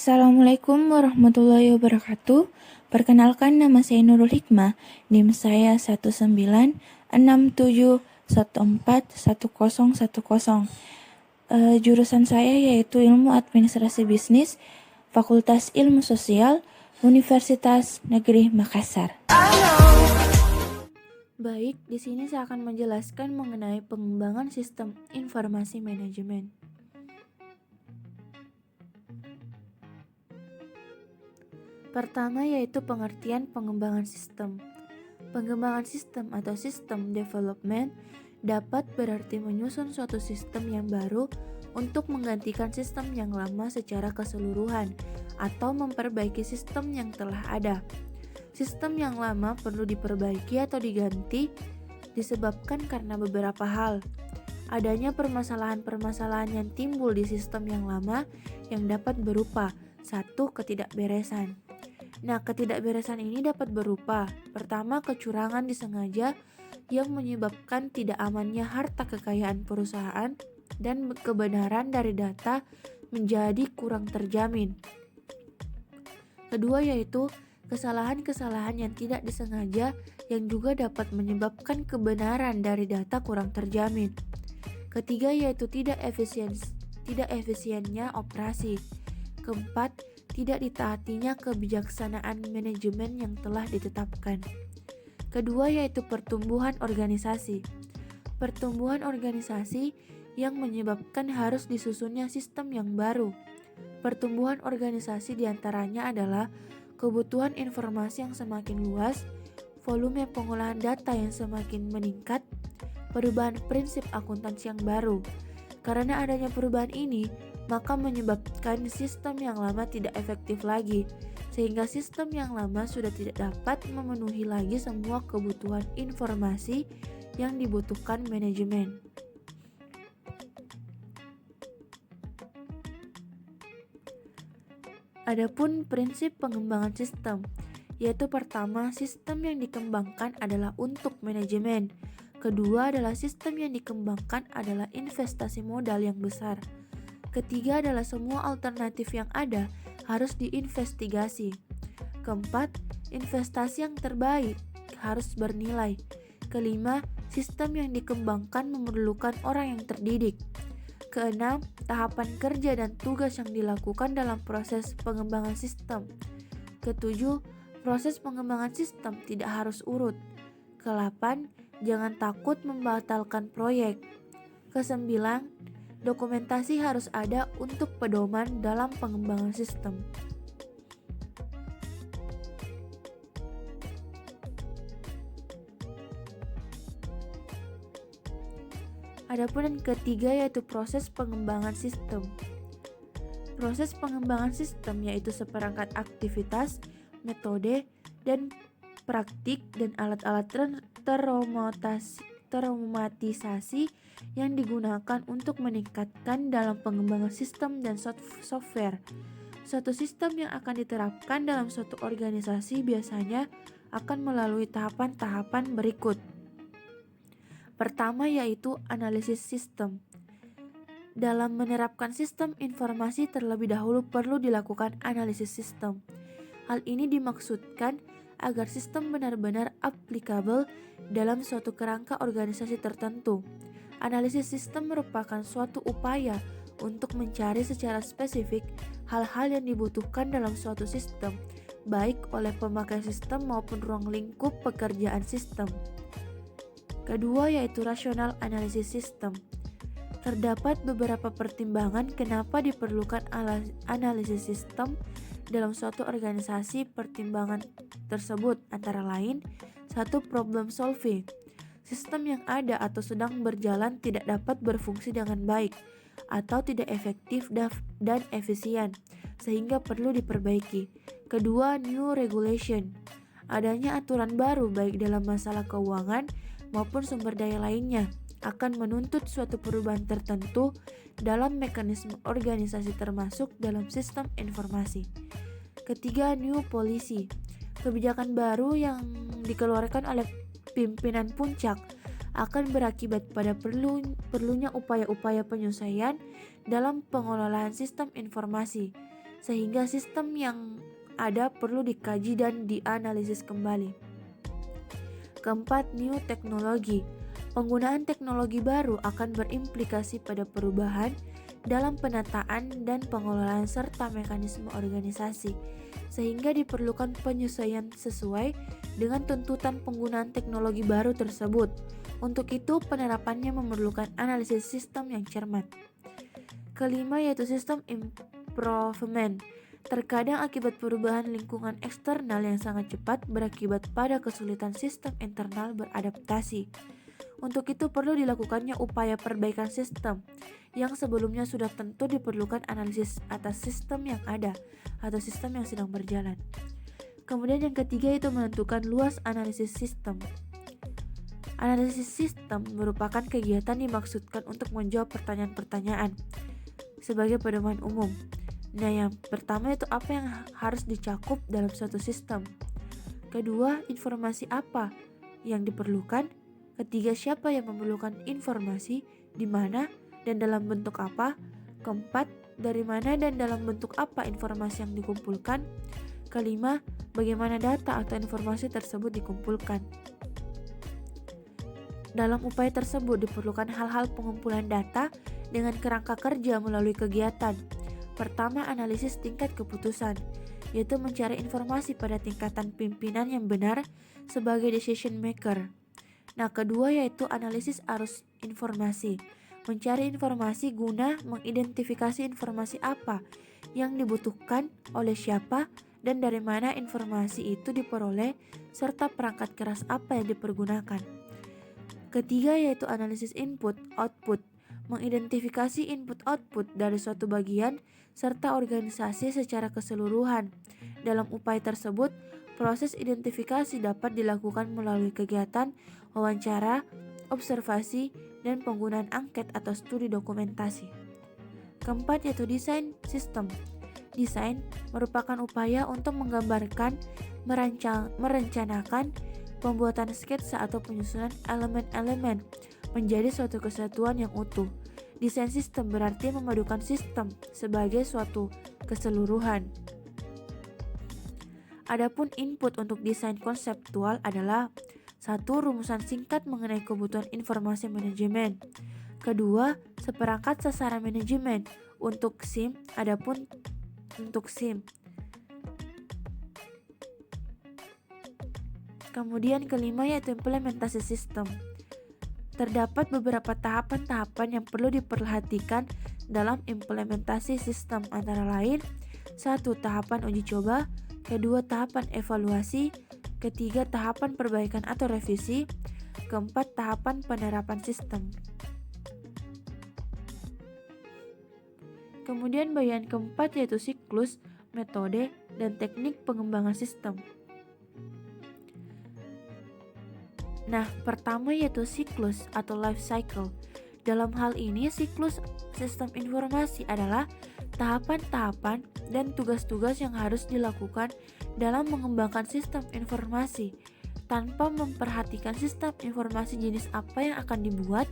Assalamualaikum warahmatullahi wabarakatuh. Perkenalkan, nama saya Nurul Hikmah. NIM saya 19667141010. Jurusan saya yaitu Ilmu Administrasi Bisnis, Fakultas Ilmu Sosial, Universitas Negeri Makassar. Baik, di sini saya akan menjelaskan mengenai pengembangan sistem informasi manajemen. Pertama yaitu pengertian pengembangan sistem. Pengembangan sistem atau system development dapat berarti menyusun suatu sistem yang baru untuk menggantikan sistem yang lama secara keseluruhan atau memperbaiki sistem yang telah ada. Sistem yang lama perlu diperbaiki atau diganti disebabkan karena beberapa hal. Adanya permasalahan-permasalahan yang timbul di sistem yang lama yang dapat berupa 1. Ketidakberesan. Nah, ketidakberesan ini dapat berupa pertama, kecurangan disengaja yang menyebabkan tidak amannya harta kekayaan perusahaan dan kebenaran dari data menjadi kurang terjamin. Kedua yaitu kesalahan-kesalahan yang tidak disengaja yang juga dapat menyebabkan kebenaran dari data kurang terjamin. Ketiga yaitu tidak efisiennya operasi. Keempat, tidak ditaatinya kebijaksanaan manajemen yang telah ditetapkan. Kedua yaitu pertumbuhan organisasi. Pertumbuhan organisasi yang menyebabkan harus disusunnya sistem yang baru. Pertumbuhan organisasi diantaranya adalah kebutuhan informasi yang semakin luas, volume pengolahan data yang semakin meningkat, perubahan prinsip akuntansi yang baru. Karena adanya perubahan ini, maka menyebabkan sistem yang lama tidak efektif lagi, sehingga sistem yang lama sudah tidak dapat memenuhi lagi semua kebutuhan informasi yang dibutuhkan manajemen. Adapun prinsip pengembangan sistem, yaitu pertama, sistem yang dikembangkan adalah untuk manajemen. Kedua adalah sistem yang dikembangkan adalah investasi modal yang besar. Ketiga adalah semua alternatif yang ada harus diinvestigasi. Keempat, investasi yang terbaik harus bernilai. Kelima, sistem yang dikembangkan memerlukan orang yang terdidik. Keenam, tahapan kerja dan tugas yang dilakukan dalam proses pengembangan sistem. Ketujuh, proses pengembangan sistem tidak harus urut. Kedelapan, jangan takut membatalkan proyek. Kesembilan, dokumentasi harus ada untuk pedoman dalam pengembangan sistem. Adapun yang ketiga yaitu proses pengembangan sistem. Proses pengembangan sistem yaitu seperangkat aktivitas, metode, dan praktik dan alat-alat terautomatisasi yang digunakan untuk meningkatkan dalam pengembangan sistem dan software. Suatu sistem yang akan diterapkan dalam suatu organisasi biasanya akan melalui tahapan-tahapan berikut. Pertama yaitu analisis sistem. Dalam menerapkan sistem informasi terlebih dahulu perlu dilakukan analisis sistem. Hal ini dimaksudkan agar sistem benar-benar applicable dalam suatu kerangka organisasi tertentu. Analisis sistem merupakan suatu upaya untuk mencari secara spesifik hal-hal yang dibutuhkan dalam suatu sistem, baik oleh pemakai sistem maupun ruang lingkup pekerjaan sistem. Kedua yaitu rasional analisis sistem. Terdapat beberapa pertimbangan kenapa diperlukan analisis sistem dalam suatu organisasi. Pertimbangan tersebut antara lain, 1. Problem solving. Sistem yang ada atau sedang berjalan tidak dapat berfungsi dengan baik atau tidak efektif dan efisien, sehingga perlu diperbaiki. Kedua, new regulation. Adanya aturan baru baik dalam masalah keuangan maupun sumber daya lainnya akan menuntut suatu perubahan tertentu dalam mekanisme organisasi termasuk dalam sistem informasi. Ketiga, new policy. Kebijakan baru yang dikeluarkan oleh pimpinan puncak akan berakibat pada perlunya upaya-upaya penyesuaian dalam pengelolaan sistem informasi, sehingga sistem yang ada perlu dikaji dan dianalisis kembali. Keempat, new teknologi. Penggunaan teknologi baru akan berimplikasi pada perubahan dalam penataan dan pengelolaan serta mekanisme organisasi, sehingga diperlukan penyesuaian sesuai dengan tuntutan penggunaan teknologi baru tersebut. Untuk itu, penerapannya memerlukan analisis sistem yang cermat. Kelima, yaitu sistem improvement. Terkadang akibat perubahan lingkungan eksternal yang sangat cepat berakibat pada kesulitan sistem internal beradaptasi. Untuk itu perlu dilakukannya upaya perbaikan sistem yang sebelumnya sudah tentu diperlukan analisis atas sistem yang ada atau sistem yang sedang berjalan. Kemudian yang ketiga itu menentukan luas analisis sistem. Analisis sistem merupakan kegiatan dimaksudkan untuk menjawab pertanyaan-pertanyaan sebagai pedoman umum. Nah, yang pertama itu apa yang harus dicakup dalam suatu sistem. Kedua, informasi apa yang diperlukan. Ketiga, siapa yang memerlukan informasi, di mana dan dalam bentuk apa. Keempat, dari mana dan dalam bentuk apa informasi yang dikumpulkan. Kelima, bagaimana data atau informasi tersebut dikumpulkan. Dalam upaya tersebut diperlukan hal-hal pengumpulan data dengan kerangka kerja melalui kegiatan. Pertama, analisis tingkat keputusan, yaitu mencari informasi pada tingkatan pimpinan yang benar sebagai decision maker. Nah, kedua yaitu analisis arus informasi, mencari informasi guna mengidentifikasi informasi apa yang dibutuhkan oleh siapa dan dari mana informasi itu diperoleh serta perangkat keras apa yang dipergunakan. Ketiga yaitu analisis input-output, mengidentifikasi input-output dari suatu bagian serta organisasi secara keseluruhan. Dalam upaya tersebut, proses identifikasi dapat dilakukan melalui kegiatan wawancara, observasi, dan penggunaan angket atau studi dokumentasi. Keempat yaitu desain sistem. Desain merupakan upaya untuk menggambarkan, merencanakan, pembuatan sketsa atau penyusunan elemen-elemen menjadi suatu kesatuan yang utuh. Desain sistem berarti memadukan sistem sebagai suatu keseluruhan. Adapun input untuk desain konseptual adalah 1. Rumusan singkat mengenai kebutuhan informasi manajemen. Kedua, seperangkat sasaran manajemen untuk SIM. Adapun untuk SIM. Kemudian kelima yaitu implementasi sistem. Terdapat beberapa tahapan-tahapan yang perlu diperhatikan dalam implementasi sistem, antara lain 1. Tahapan uji coba. Kedua, tahapan evaluasi. Ketiga, tahapan perbaikan atau revisi. Keempat, tahapan penerapan sistem. Kemudian bagian keempat yaitu siklus, metode, dan teknik pengembangan sistem. Nah, pertama yaitu siklus atau life cycle. Dalam hal ini, siklus sistem informasi adalah tahapan-tahapan dan tugas-tugas yang harus dilakukan dalam mengembangkan sistem informasi tanpa memperhatikan sistem informasi jenis apa yang akan dibuat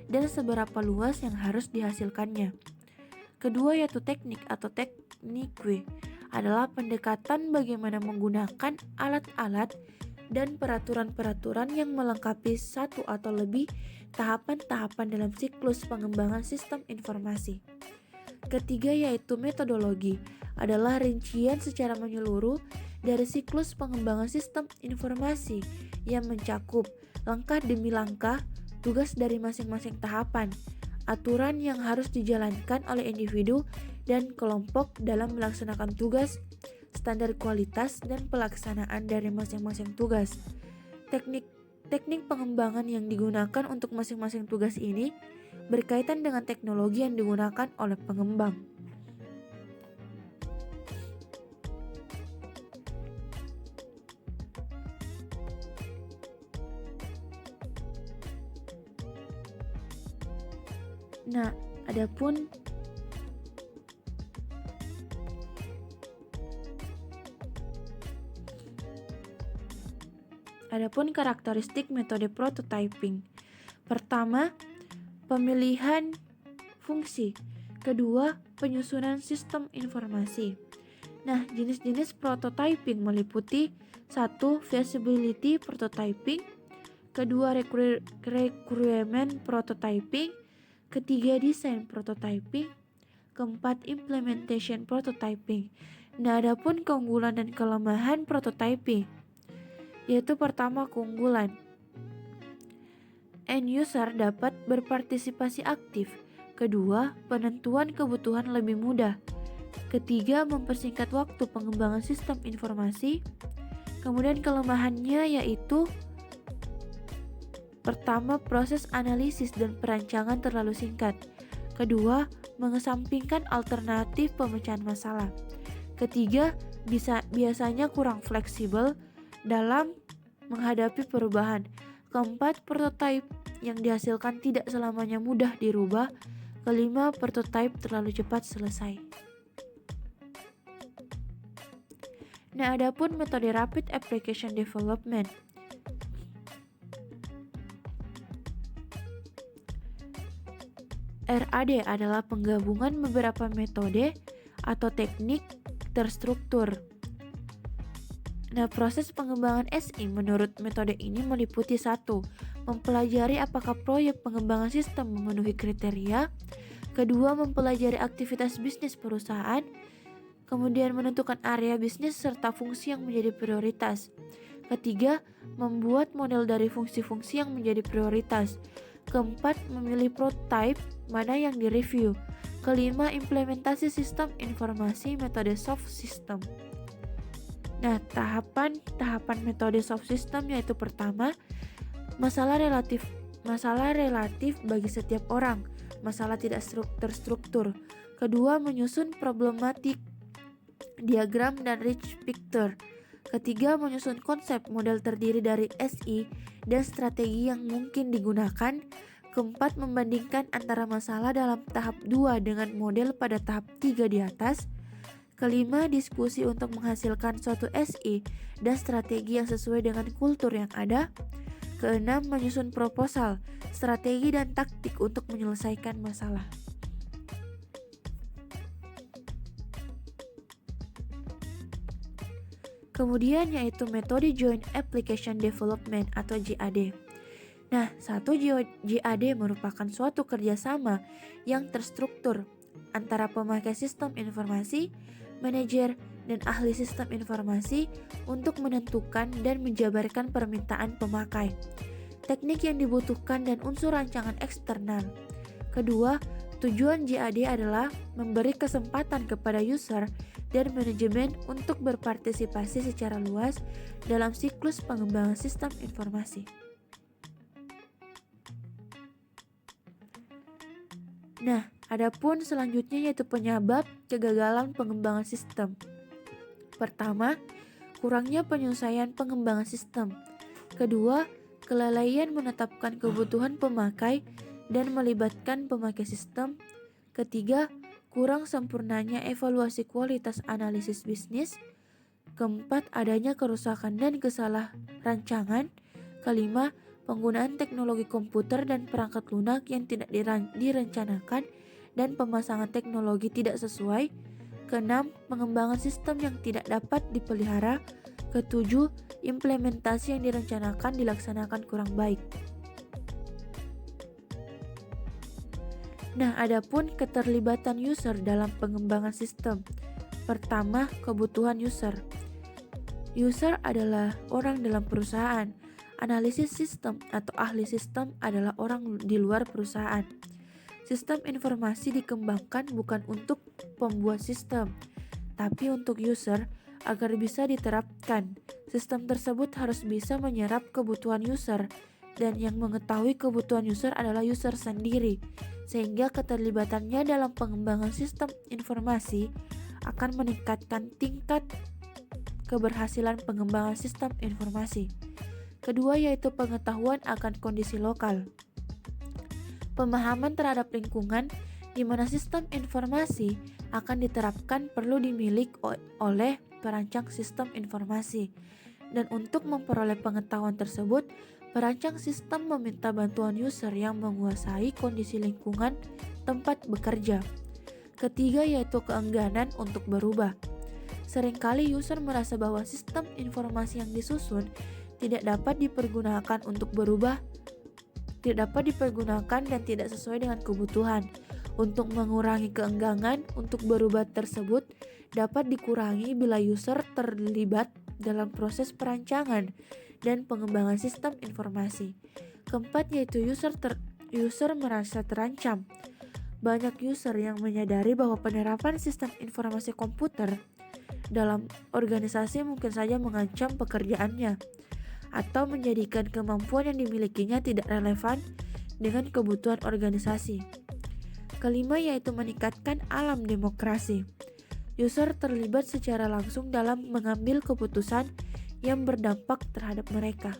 dan seberapa luas yang harus dihasilkannya. Kedua yaitu teknik atau teknikwe adalah pendekatan bagaimana menggunakan alat-alat dan peraturan-peraturan yang melengkapi satu atau lebih tahapan-tahapan dalam siklus pengembangan sistem informasi. Ketiga yaitu metodologi adalah rincian secara menyeluruh dari siklus pengembangan sistem informasi yang mencakup langkah demi langkah tugas dari masing-masing tahapan, aturan yang harus dijalankan oleh individu dan kelompok dalam melaksanakan tugas, standar kualitas dan pelaksanaan dari masing-masing tugas. Teknik pengembangan yang digunakan untuk masing-masing tugas ini berkaitan dengan teknologi yang digunakan oleh pengembang. Nah, adapun karakteristik metode prototyping. Pertama, pemilihan fungsi. Kedua, penyusunan sistem informasi. Nah, jenis-jenis prototyping meliputi 1. Feasibility prototyping, kedua requirement prototyping, ketiga design prototyping, keempat implementation prototyping. Nah, adapun keunggulan dan kelemahan prototyping, yaitu pertama keunggulan. End user dapat berpartisipasi aktif. Kedua, penentuan kebutuhan lebih mudah. Ketiga, mempersingkat waktu pengembangan sistem informasi. Kemudian kelemahannya yaitu pertama, proses analisis dan perancangan terlalu singkat. Kedua, mengesampingkan alternatif pemecahan masalah. Ketiga, biasanya kurang fleksibel dalam menghadapi perubahan. Keempat, prototipe yang dihasilkan tidak selamanya mudah dirubah. Kelima, prototipe terlalu cepat selesai. Nah, adapun metode Rapid Application Development. RAD adalah penggabungan beberapa metode atau teknik terstruktur. Nah, proses pengembangan SI menurut metode ini meliputi 1. Mempelajari apakah proyek pengembangan sistem memenuhi kriteria. Kedua, mempelajari aktivitas bisnis perusahaan. Kemudian menentukan area bisnis serta fungsi yang menjadi prioritas. Ketiga, membuat model dari fungsi-fungsi yang menjadi prioritas. Keempat, memilih prototype mana yang direview. Kelima, implementasi sistem informasi metode soft system. Nah, tahapan metode soft system yaitu pertama, masalah relatif bagi setiap orang, masalah tidak terstruktur. Kedua, menyusun problematik, diagram dan rich picture. Ketiga, menyusun konsep model terdiri dari SI dan strategi yang mungkin digunakan. Keempat, membandingkan antara masalah dalam tahap 2 dengan model pada tahap 3 di atas. Kelima, diskusi untuk menghasilkan suatu SI dan strategi yang sesuai dengan kultur yang ada. Keenam, menyusun proposal, strategi dan taktik untuk menyelesaikan masalah. Kemudian yaitu metode Joint Application Development atau JAD. Nah, satu JAD merupakan suatu kerjasama yang terstruktur antara pemakai sistem informasi, manajer, dan ahli sistem informasi untuk menentukan dan menjabarkan permintaan pemakai, teknik yang dibutuhkan dan unsur rancangan eksternal. Kedua, tujuan JAD adalah memberi kesempatan kepada user dan manajemen untuk berpartisipasi secara luas dalam siklus pengembangan sistem informasi. Nah, adapun selanjutnya yaitu penyebab kegagalan pengembangan sistem. Pertama, kurangnya penyelesaian pengembangan sistem. Kedua, kelalaian menetapkan kebutuhan pemakai dan melibatkan pemakai sistem. Ketiga, kurang sempurnanya evaluasi kualitas analisis bisnis. Keempat, adanya kerusakan dan kesalah rancangan. Kelima, penggunaan teknologi komputer dan perangkat lunak yang tidak direncanakan dan pemasangan teknologi tidak sesuai. Keenam, pengembangan sistem yang tidak dapat dipelihara. Ketujuh, implementasi yang direncanakan dilaksanakan kurang baik. Nah, adapun keterlibatan user dalam pengembangan sistem. Pertama, kebutuhan user. User adalah orang dalam perusahaan. Analisis sistem atau ahli sistem adalah orang di luar perusahaan. Sistem informasi dikembangkan bukan untuk pembuat sistem, tapi untuk user agar bisa diterapkan. Sistem tersebut harus bisa menyerap kebutuhan user, dan yang mengetahui kebutuhan user adalah user sendiri, sehingga keterlibatannya dalam pengembangan sistem informasi akan meningkatkan tingkat keberhasilan pengembangan sistem informasi. Kedua yaitu pengetahuan akan kondisi lokal. Pemahaman terhadap lingkungan di mana sistem informasi akan diterapkan perlu dimiliki oleh perancang sistem informasi. Dan untuk memperoleh pengetahuan tersebut, perancang sistem meminta bantuan user yang menguasai kondisi lingkungan tempat bekerja. Ketiga yaitu keengganan untuk berubah. Seringkali user merasa bahwa sistem informasi yang disusun tidak dapat dipergunakan dan tidak sesuai dengan kebutuhan. Untuk mengurangi keengganan untuk berubah tersebut dapat dikurangi bila user terlibat dalam proses perancangan dan pengembangan sistem informasi. Keempat yaitu user merasa terancam. Banyak user yang menyadari bahwa penerapan sistem informasi komputer dalam organisasi mungkin saja mengancam pekerjaannya atau menjadikan kemampuan yang dimilikinya tidak relevan dengan kebutuhan organisasi. Kelima yaitu meningkatkan alam demokrasi. User terlibat secara langsung dalam mengambil keputusan yang berdampak terhadap mereka.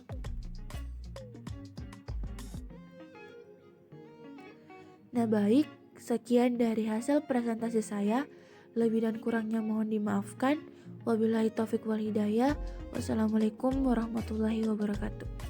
Nah baik, sekian dari hasil presentasi saya. Lebih dan kurangnya mohon dimaafkan. Wabillahi taufiq wal hidayah. Wassalamualaikum warahmatullahi wabarakatuh.